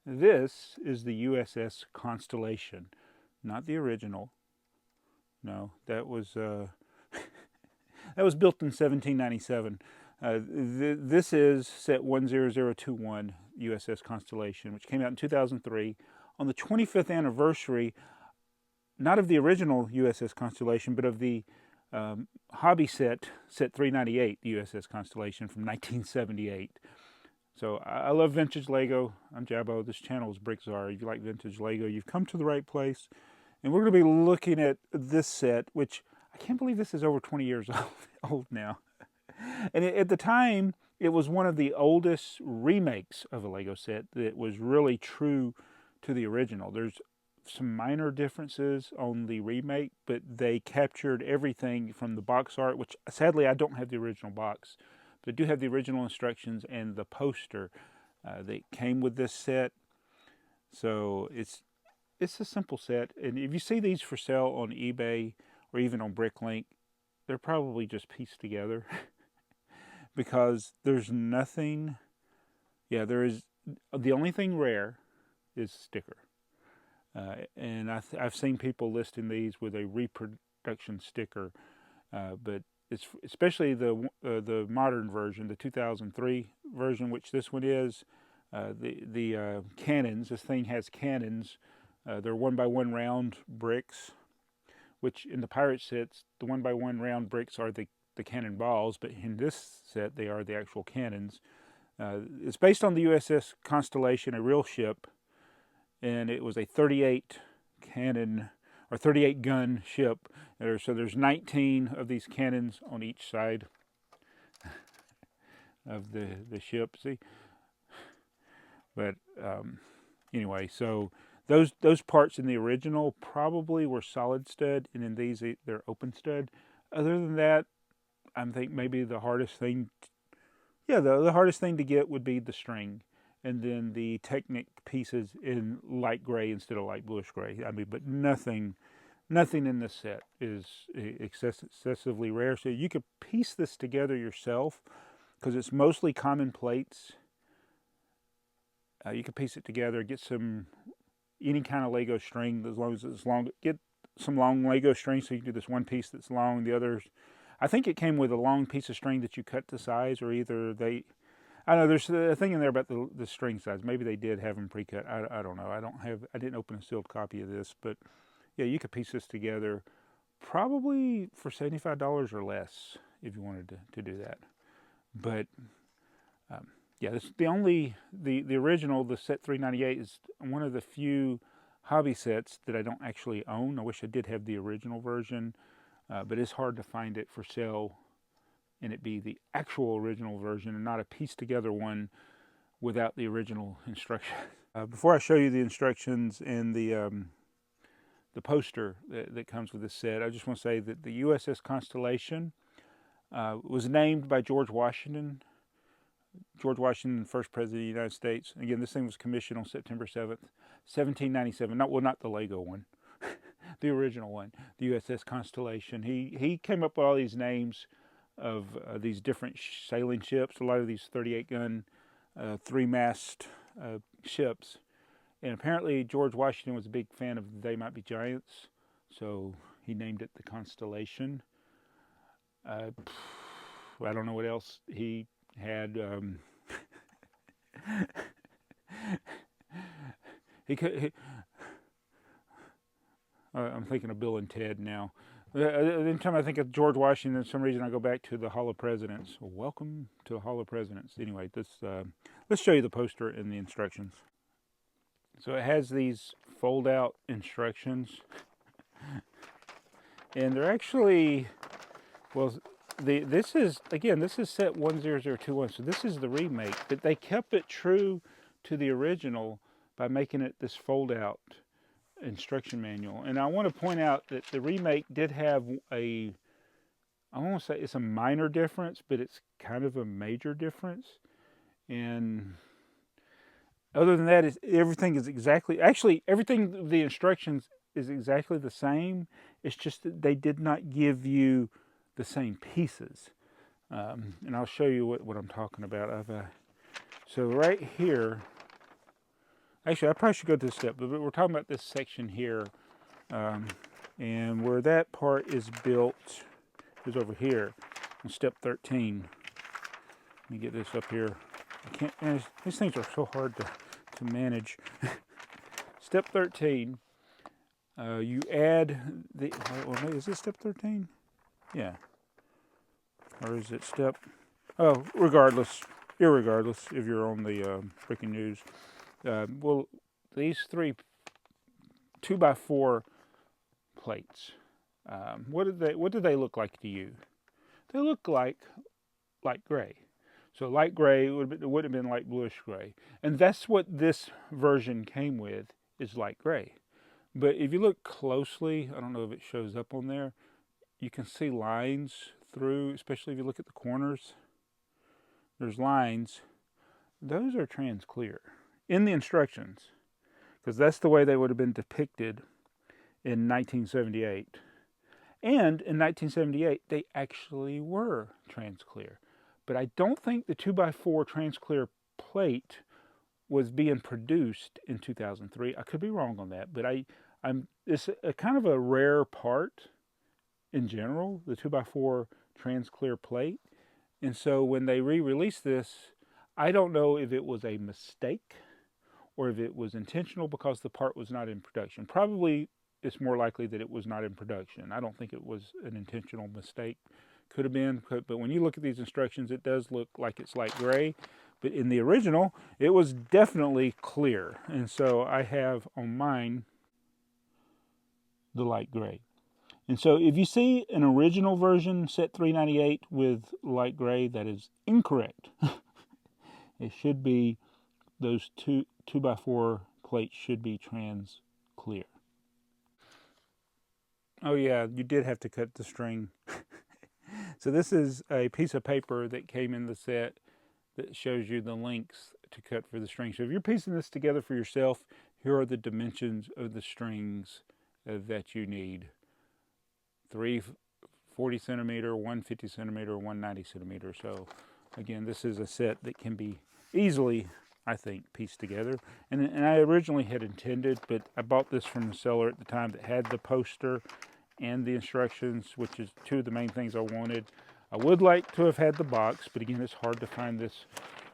This is the U.S.S. Constellation, not the original. No, that was that was built in 1797. This is set 10021 U.S.S. Constellation, which came out in 2003 on the 25th anniversary, not of the original U.S.S. Constellation, but of the hobby set 398, the U.S.S. Constellation from 1978. So I love vintage Lego. I'm Jabbo. This channel is BrickTsar. If you like vintage Lego, you've come to the right place. And we're going to be looking at this set, which I can't believe this is over 20 years old now. And at the time, it was one of the oldest remakes of a Lego set that was really true to the original. There's some minor differences on the remake, but they captured everything from the box art, which sadly I don't have the original box, but I do have the original instructions and the poster that came with this set. So it's a simple set, and if you see these for sale on eBay or even on Bricklink, they're probably just pieced together because there's nothing. Yeah, there is. The only thing rare is sticker, and I've seen people listing these with a reproduction sticker, but it's especially the modern version, the 2003 version, which this one is. The cannons. This thing has cannons. They're 1x1 round bricks, which in the pirate sets, the 1x1 round bricks are the cannonballs, but in this set, they are the actual cannons. It's based on the U.S.S. Constellation, a real ship, and it was a 38 cannon or 38 gun ship. So there's 19 of these cannons on each side of the ship. See, but anyway, so those parts in the original probably were solid stud, and in these they're open stud. Other than that, I think maybe the hardest thing, the hardest thing to get would be the string, and then the Technic pieces in light gray instead of light bluish gray. I mean, but nothing in this set is excessively rare. So you could piece this together yourself because it's mostly common plates. You could piece it together, get any kind of Lego string, as long as it's long. Get some long Lego string so you can do this one piece that's long. The others, I think it came with a long piece of string that you cut to size, or either they, I don't know, there's a thing in there about the string size. Maybe they did have them pre-cut. I don't know. I didn't open a sealed copy of this, but yeah, you could piece this together probably for $75 or less if you wanted to do that. But yeah, this the original, the set 398, is one of the few hobby sets that I don't actually own. I wish I did have the original version, but it's hard to find it for sale and it be the actual original version and not a pieced together one without the original instructions. Before I show you the instructions and the poster that comes with this set, I just want to say that the U.S.S. Constellation was named by George Washington. George Washington, first president of the United States. Again, this thing was commissioned on September 7th, 1797. Not the Lego one, the original one, the U.S.S. Constellation. He came up with all these names of these different sailing ships, a lot of these 38-gun, three-mast ships. And apparently George Washington was a big fan of TheyMightBeBricks, so he named it the Constellation. I don't know what else he had. I'm thinking of Bill and Ted now. Anytime I think of George Washington, for some reason I go back to the Hall of Presidents. Well, welcome to the Hall of Presidents. Anyway, let's show you the poster and the instructions. So it has these fold-out instructions, and they're actually, well, this is set 10021, so this is the remake, but they kept it true to the original by making it this fold-out instruction manual. And I want to point out that the remake did have I won't say it's a minor difference, but it's kind of a major difference. And other than that, everything is everything, the instructions is exactly the same. It's just that they did not give you the same pieces. And I'll show you what I'm talking about. So right here, Actually, I probably should go to this step, but we're talking about this section here. And where that part is built is over here on step 13. Let me get this up here. I can't, man, these things are so hard to manage. Step 13, you add the, well, is this step 13? Yeah. Or is it step, oh, irregardless if you're on the freaking news. Well, these three 2x4 plates, what do they look like to you? They look like light gray. So light gray would have been light bluish gray. And that's what this version came with, is light gray. But if you look closely, I don't know if it shows up on there, you can see lines through, especially if you look at the corners. There's lines. Those are trans clear in the instructions, because that's the way they would have been depicted in 1978. And in 1978, they actually were trans clear. But I don't think the 2x4 trans clear plate was being produced in 2003. I could be wrong on that, but it's a kind of a rare part in general, the 2x4 trans clear plate. And so when they re-released this, I don't know if it was a mistake or if it was intentional because the part was not in production. Probably it's more likely that it was not in production. I don't think it was an intentional mistake. Could have been, but when you look at these instructions, it does look like it's light gray. But in the original, it was definitely clear. And so I have on mine the light gray. And so if you see an original version set 398 with light gray, that is incorrect. It should be, those 2x4 plates should be trans clear. Oh yeah, you did have to cut the string. So this is a piece of paper that came in the set that shows you the lengths to cut for the string. So if you're piecing this together for yourself, here are the dimensions of the strings that you need. 3 40 centimeter, 1 50 centimeter, 1 90 centimeter. So again, this is a set that can be easily, I think, pieced together. And I originally had intended, but I bought this from the seller at the time that had the poster and the instructions, which is two of the main things I wanted. I would like to have had the box, but again, it's hard to find this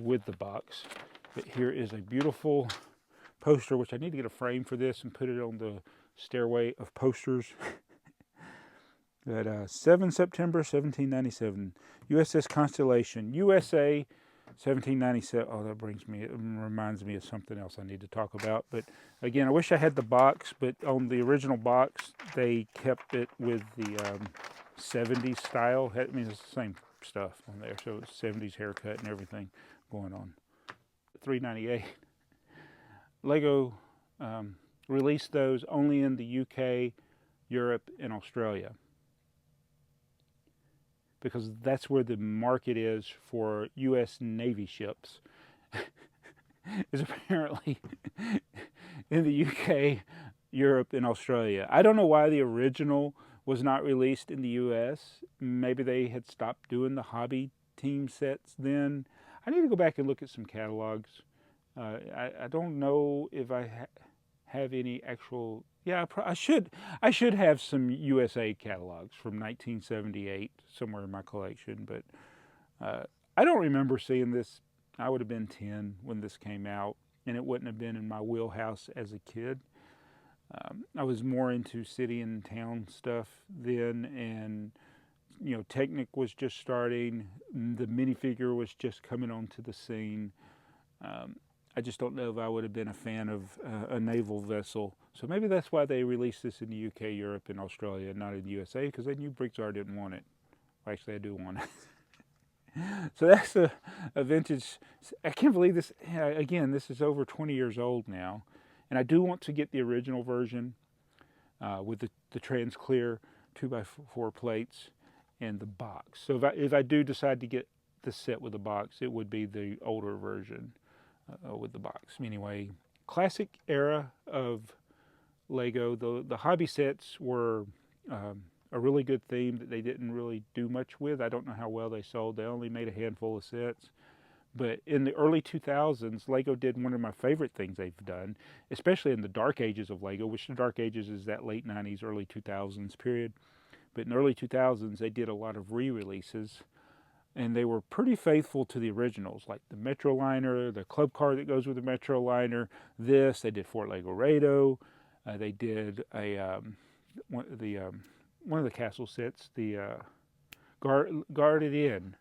with the box. But here is a beautiful poster, which I need to get a frame for this and put it on the stairway of posters. At 7 September 1797, U.S.S. Constellation, USA 1797. Oh, that reminds me of something else I need to talk about. But again, I wish I had the box, but on the original box, they kept it with the 70s style. I mean, it's the same stuff on there. So it's 70s haircut and everything going on. $3.98. Lego released those only in the UK, Europe, and Australia, because that's where the market is for U.S. Navy ships. Is apparently in the UK, Europe, and Australia. I don't know why the original was not released in the U.S. Maybe they had stopped doing the hobby team sets then. I need to go back and look at some catalogs. I don't know if I have any actual. Yeah, I should have some USA catalogs from 1978 somewhere in my collection, but I don't remember seeing this. I would have been 10 when this came out, and it wouldn't have been in my wheelhouse as a kid. I was more into city and town stuff then, and Technic was just starting. The minifigure was just coming onto the scene. I just don't know if I would have been a fan of a naval vessel. So maybe that's why they released this in the UK, Europe, and Australia, not in the USA, because they knew BrickTsar didn't want it. Well, actually, I do want it. So that's a vintage. I can't believe this. Again, this is over 20 years old now. And I do want to get the original version with the trans clear 2x4 plates and the box. So if I do decide to get the set with the box, it would be the older version. With the box. Anyway, classic era of Lego. The hobby sets were a really good theme that they didn't really do much with. I don't know how well they sold. They only made a handful of sets. But in the early 2000s, Lego did one of my favorite things they've done, especially in the dark ages of Lego, which the dark ages is that late 90s, early 2000s period. But in the early 2000s, they did a lot of re-releases, and they were pretty faithful to the originals, like the Metroliner, the club car that goes with the Metroliner. They did Fort Lego Rado. They did one of the castle sets, the Guarded Inn.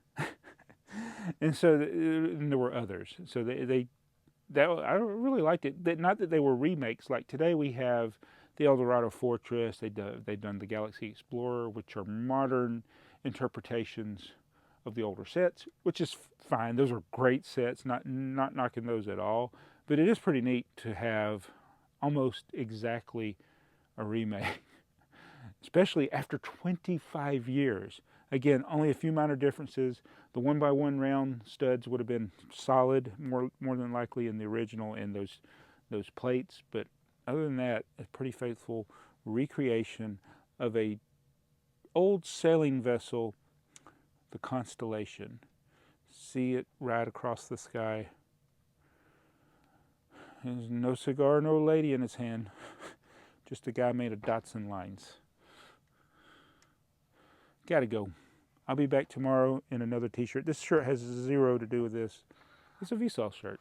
And so and there were others. So I really liked it. Not that they were remakes. Like today we have the Eldorado Fortress. They've done the Galaxy Explorer, which are modern interpretations of the older sets, which is fine. Those are great sets. Not knocking those at all. But it is pretty neat to have almost exactly a remake, especially after 25 years. Again, only a few minor differences. The 1x1 round studs would have been solid, more than likely in the original, and those plates. But other than that, a pretty faithful recreation of a old sailing vessel, the Constellation. See it ride across the sky. There's no cigar, no lady in his hand. Just a guy made of dots and lines. Gotta go. I'll be back tomorrow in another t-shirt. This shirt has zero to do with this. It's a Vsauce shirt.